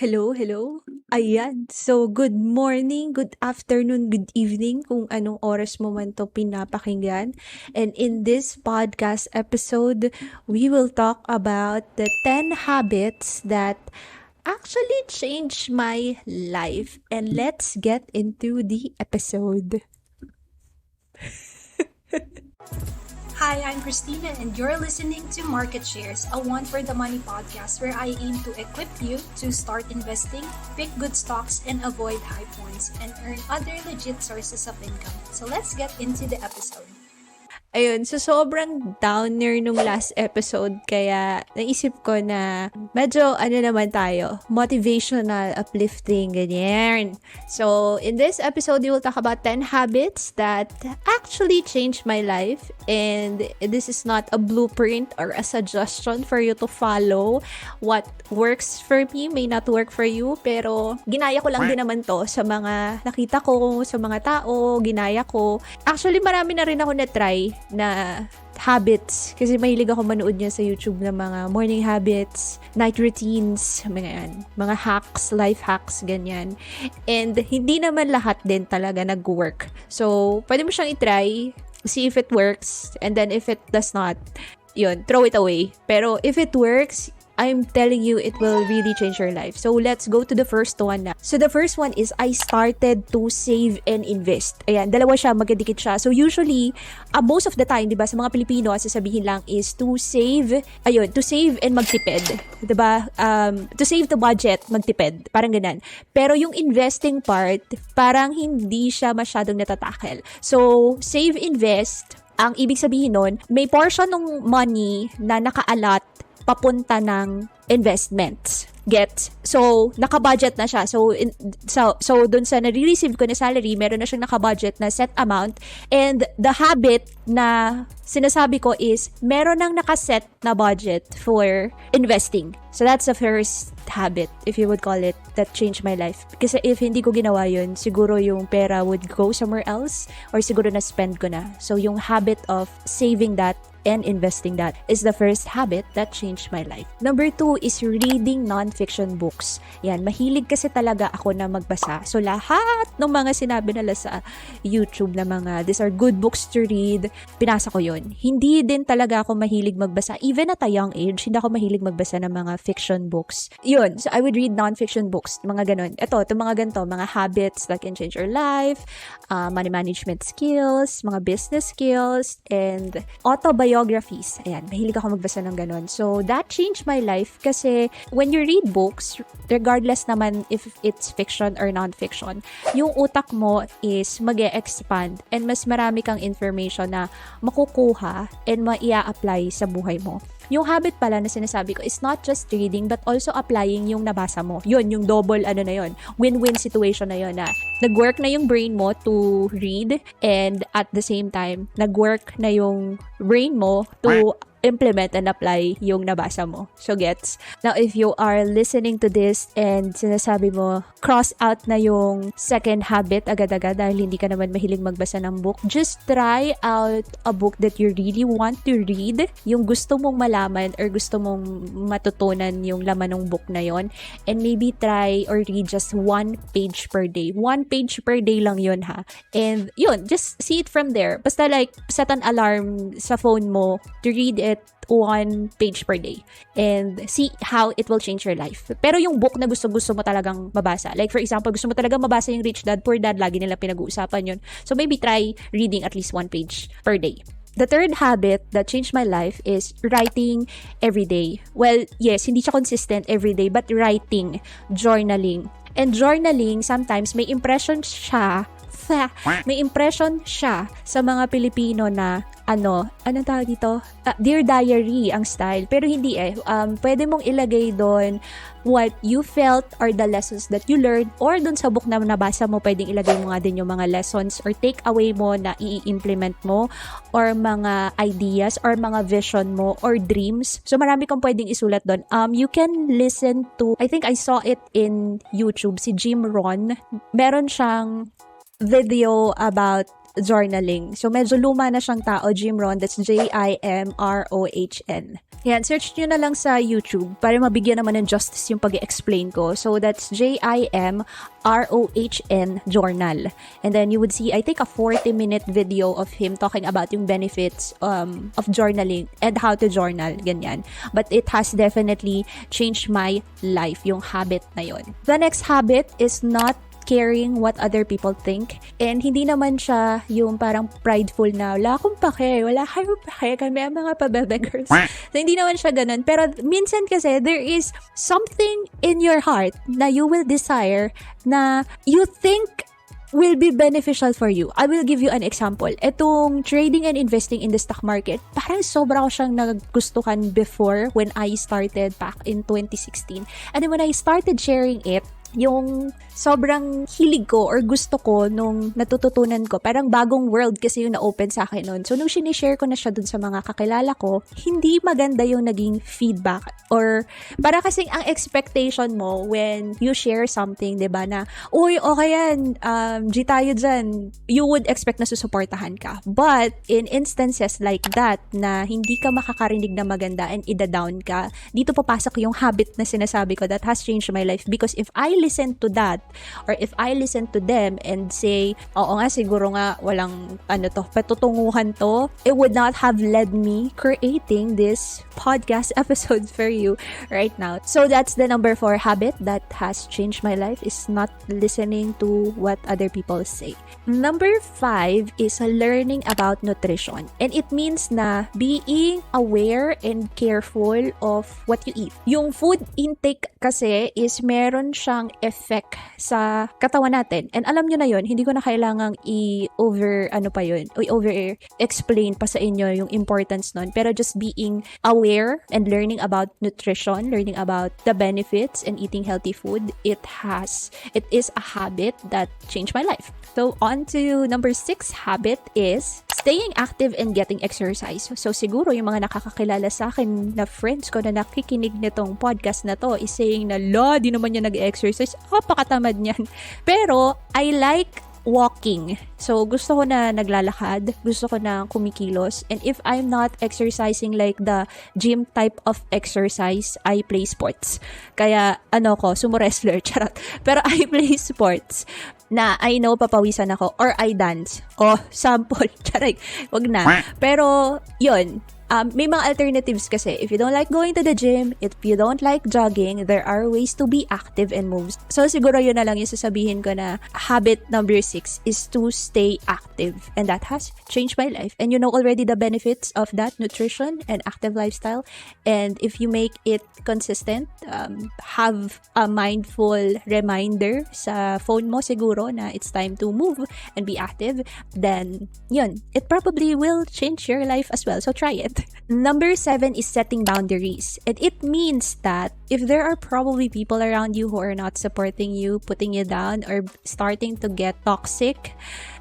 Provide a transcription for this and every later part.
Hello, hello. Ayan. So, good morning, good afternoon, good evening kung anong oras mo man to pinapakinggan. And in this podcast episode, we will talk about the 10 habits that actually changed my life. And let's get into the episode. Hi, I'm Christina, and you're listening to Market Shares, a one for the money podcast where I aim to equip you to start investing, pick good stocks, and avoid high points, and earn other legit sources of income. So let's get into the episode. Ayun, so sobrang downer nung last episode kaya naisip ko na medyo naman tayo, motivational, uplifting, ganyan. So, in this episode, we will talk about 10 habits that actually changed my life, and this is not a blueprint or a suggestion for you to follow. What works for me may not work for you, pero ginaya ko lang din naman to sa mga nakita ko, sa mga tao, ginaya ko. Actually, marami na rin ako na-try na habits kasi mahilig ako manood niya sa YouTube ng mga morning habits, night routines, mga hacks, life hacks, ganyan. And hindi naman lahat din talaga nag-work. So, pwede mo siyang i-try, see if it works, and then if it does not, yun, throw it away. Pero if it works, I'm telling you, it will really change your life. So, let's go to the first one na. So, the first one is, I started to save and invest. Ayan, dalawa siya, magkadikit siya. So, usually, most of the time, di ba, sa mga Pilipino, sasabihin lang is to save and magtipid. Di ba? To save the budget, magtipid. Parang ganun. Pero yung investing part, parang hindi siya masyadong natatakel. So, save, invest, ang ibig sabihin nun, may portion ng money na nakaalat papunta ng investments. Get? So, naka-budget na siya. So dun sa nare-receive ko na salary, meron na siyang naka-budget na set amount. And the habit na sinasabi ko is, meron nang naka-set na budget for investing. So, that's the first habit, if you would call it, that changed my life. Kasi if hindi ko ginawa yun, siguro yung pera would go somewhere else or siguro na-spend ko na. So, yung habit of saving that and investing that is the first habit that changed my life. Number 2 is reading non-fiction books. Yan, mahilig kasi talaga ako na magbasa. So, lahat ng mga sinabi nila sa YouTube na mga, these are good books to read, pinasa ko yun. Hindi din talaga ako mahilig magbasa. Even at a young age, hindi ako mahilig magbasa ng mga fiction books. Yun, so I would read non-fiction books, mga ganun. Ito mga ganito, mga habits that can change your life, money management skills, mga business skills, and autobiographies. Ayan, mahilig ako magbasa ng ganun. So, that changed my life kasi when you read books, regardless naman if it's fiction or non-fiction, yung utak mo is mag-e-expand and mas marami kang information na makukuha and maia-apply sa buhay mo. Yung habit pala na sinasabi ko is not just reading but also applying yung nabasa mo. Yun, yung double na yun. Win-win situation na yun na nag-work na yung brain mo to read and at the same time, nag-work na yung brain mo to implement and apply yung nabasa mo. So, gets? Now, if you are listening to this and sinasabi mo, cross out na yung second habit agad-agad dahil hindi ka naman mahilig magbasa ng book, just try out a book that you really want to read, yung gusto mong malaman or gusto mong matutunan yung laman ng book na yon, and maybe try or read just 1 page per day. 1 page per day lang yun, ha? And yun, just see it from there. Basta like, set an alarm sa phone mo to read it 1 page per day and see how it will change your life. Pero yung book na gusto mo talagang mabasa, like for example, gusto mo talagang mabasa yung Rich Dad, Poor Dad, lagi nila pinag-uusapan yun. So maybe try reading at least 1 page per day. The third habit that changed my life is writing every day. Well, yes, hindi siya consistent every day, but writing, journaling. And journaling, sometimes may impression siya sa mga Pilipino na anong tawag dito? Dear Diary ang style. Pero hindi pwede mong ilagay doon what you felt or the lessons that you learned, or doon sa book na nabasa mo, pwedeng ilagay mo nga din yung mga lessons or take away mo na i-implement mo, or mga ideas or mga vision mo or dreams. So marami kang pwedeng isulat doon. You can listen to, I think I saw it in YouTube, si Jim Rohn. Meron siyang video about journaling. So, medyo luma na siyang tao, Jim Rohn. That's Jimrohn. Yan, search nyo na lang sa YouTube para mabigyan naman ng justice yung pag-explain ko. So, that's Jimrohn journal. And then, you would see, I think, a 40-minute video of him talking about yung benefits of journaling and how to journal, ganyan. But it has definitely changed my life, yung habit na yon. The next habit is not caring what other people think. And hindi naman siya yung parang prideful na wala akong pake, wala kayong pake, kami ang mga pabebeggers. So, hindi naman siya ganun. Pero minsan kasi, there is something in your heart na you will desire na you think will be beneficial for you. I will give you an example. Etong trading and investing in the stock market, parang sobra ko siyang nagustuhan before when I started back in 2016. And then when I started sharing it, yung sobrang hilig ko or gusto ko nung natututunan ko, parang bagong world kasi yung na-open sa akin nun. So, nung sinishare ko na siya dun sa mga kakilala ko, hindi maganda yung naging feedback. Or, para kasing ang expectation mo when you share something, diba, na, uy, okay yan, G tayo dyan, you would expect na susuportahan ka. But, in instances like that, na hindi ka makakarinig na maganda and ida-down ka, dito papasok yung habit na sinasabi ko that has changed my life. Because if I listen to that, or if I listen to them and say, oo nga, siguro nga walang patutunguhan to, it would not have led me creating this podcast episode for you right now. So that's the number 4 habit that has changed my life, is not listening to what other people say. Number 5 is learning about nutrition. And it means na being aware and careful of what you eat. Yung food intake kasi is meron siyang effect sa katawan natin. And alam nyo na yun, hindi ko na kailangang i-over-explain pa sa inyo yung importance nun. Pero just being aware and learning about nutrition, learning about the benefits and eating healthy food, it is a habit that changed my life. So, on to number 6 habit is staying active and getting exercise. So, siguro yung mga nakakakilala sa akin na friends ko na nakikinig nitong podcast na to is saying na, di naman niya nag-exercise. Pakatamad niyan. Pero, I like walking. So, gusto ko na naglalakad. Gusto ko na kumikilos. And if I'm not exercising like the gym type of exercise, I play sports. Kaya, sumo-wrestler, charot. Pero I play sports na I know papawisan ako, or I dance. Sample. Charay. Wag na. Pero, yun. May mga alternatives kasi. If you don't like going to the gym, if you don't like jogging, there are ways to be active and move. So, siguro yun na lang yung sasabihin ko na habit number 6 is to stay active. And that has changed my life. And you know already the benefits of that nutrition and active lifestyle. And if you make it consistent, have a mindful reminder sa phone mo siguro na it's time to move and be active, then yun, it probably will change your life as well. So, try it. Number 7 is setting boundaries. And it means that if there are probably people around you who are not supporting you, putting you down, or starting to get toxic,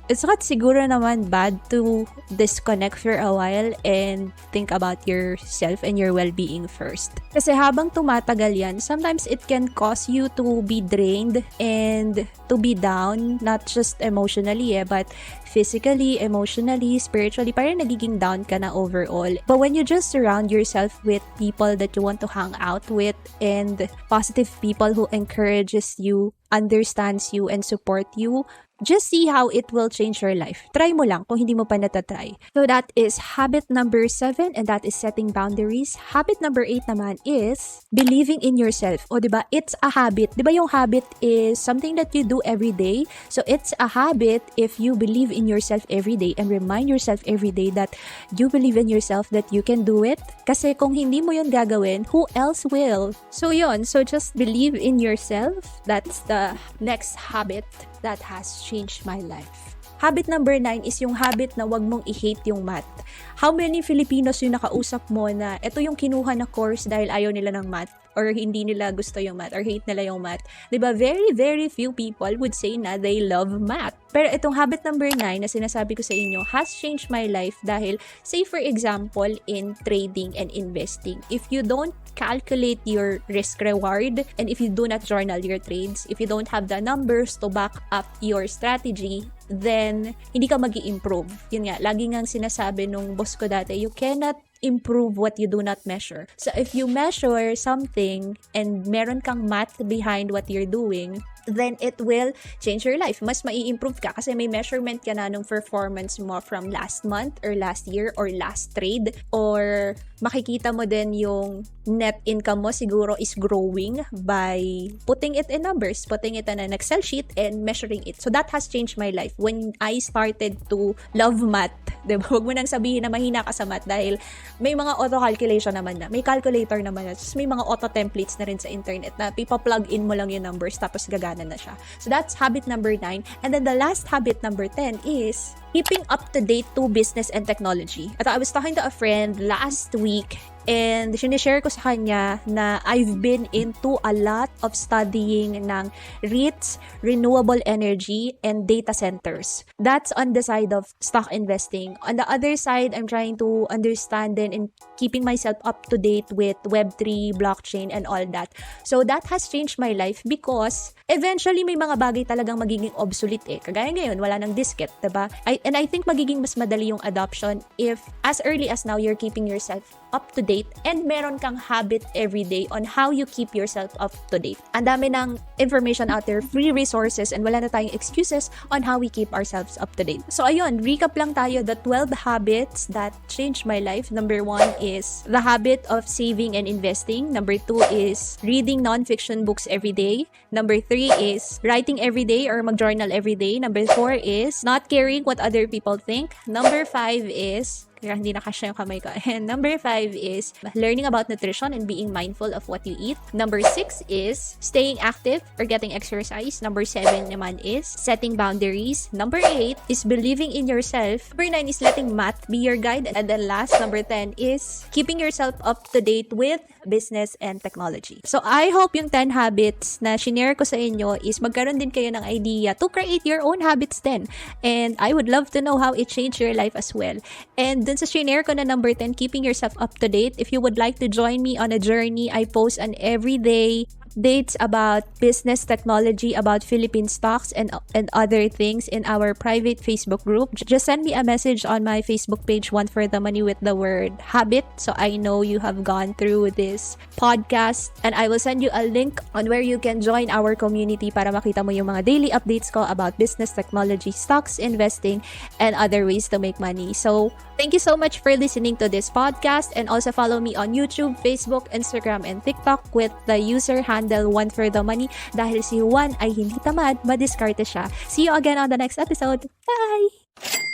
it's not siguro naman bad to disconnect for a while and think about yourself and your well-being first. Kasi habang tumatagal yan, sometimes it can cause you to be drained and to be down, not just emotionally but physically, emotionally, spiritually, parang nagiging down ka na overall. But when you just surround yourself with people that you want to hang out with and positive people who encourages you, understands you, and support you, just see how it will change your life. Try mo lang kung hindi mo pa natatry. So that is habit number 7, and that is setting boundaries. Habit number 8 naman is believing in yourself. O diba, it's a habit. Diba yung habit is something that you do every day. So it's a habit if you believe in yourself every day and remind yourself every day that you believe in yourself, that you can do it. Kasi kung hindi mo yun gagawin, who else will? So yun, so just believe in yourself. That's the next habit that has changed my life. Habit number 9 is yung habit na wag mong i-hate yung math. How many Filipinos yung nakausap mo na ito yung kinuha na course dahil ayaw nila ng math, or hindi nila gusto yung math, or hate nila yung math? Diba, very, very few people would say na they love math. Pero itong habit number 9 na sinasabi ko sa inyo has changed my life dahil, say for example, in trading and investing, if you don't calculate your risk reward, and if you do not journal your trades, if you don't have the numbers to back up your strategy, then hindi ka mag-i-improve. Yun nga, lagi ngang sinasabi nung boss ko dati, you cannot improve what you do not measure. So if you measure something and meron kang math behind what you're doing, then it will change your life. Mas mai-improve ka kasi may measurement ka na nung performance mo from last month or last year or last trade, or makikita mo din yung net income mo siguro is growing by putting it in numbers, putting it on an Excel sheet and measuring it. So that has changed my life when I started to love math. Diba? Huwag mo nang sabihin na mahina ka sa math dahil may mga auto calculation naman na, may calculator naman na, may mga auto templates na rin sa internet na pipa-plug in mo lang yung numbers tapos gagana na siya. So that's habit number 9. And then the last habit number 10 is keeping up to date to business and technology. At I was talking to a friend last week and sinishare ko sa kanya na I've been into a lot of studying ng REITs, renewable energy, and data centers. That's on the side of stock investing. On the other side, I'm trying to understand and keeping myself up to date with Web3, blockchain, and all that. So that has changed my life because eventually may mga bagay talagang magiging obsolete eh. Kagaya ngayon, wala nang disket, diba? And I think magiging mas madali yung adoption if as early as now you're keeping yourself up to date and meron kang habit every day on how you keep yourself up to date. Ang dami ng information out there, free resources, and wala na tayong excuses on how we keep ourselves up to date. So ayun, recap lang tayo the 12 habits that changed my life. Number 1 is the habit of saving and investing. Number 2 is reading non-fiction books every day. Number 3 is writing every day or mag-journal every day. Number 4 is not caring what other people think. Number 5 is kaya hindi nakasya yung kamay ko. And number 5 is learning about nutrition and being mindful of what you eat. Number 6 is staying active or getting exercise. Number 7 naman is setting boundaries. Number 8 is believing in yourself. Number 9 is letting math be your guide. And then last, number 10 is keeping yourself up to date with business and technology. So I hope yung 10 habits na shinare ko sa inyo is magkaroon din kayo ng idea to create your own habits din. And I would love to know how it changed your life as well. And dun sa shinare ko na number 10, keeping yourself up to date. If you would like to join me on a journey, I post an everyday updates about business technology, about Philippine stocks and other things in our private Facebook group. Just send me a message on my Facebook page, One for the Money, with the word habit, so I know you have gone through this podcast, and I will send you a link on where you can join our community para makita mo yung mga daily updates ko about business technology, stocks, investing, and other ways to make money. So thank you so much for listening to this podcast, and also follow me on YouTube, Facebook, Instagram, and TikTok with the user handle One for the Money, dahil si Juan ay hindi tamad, madiskarte siya. See you again on the next episode. Bye!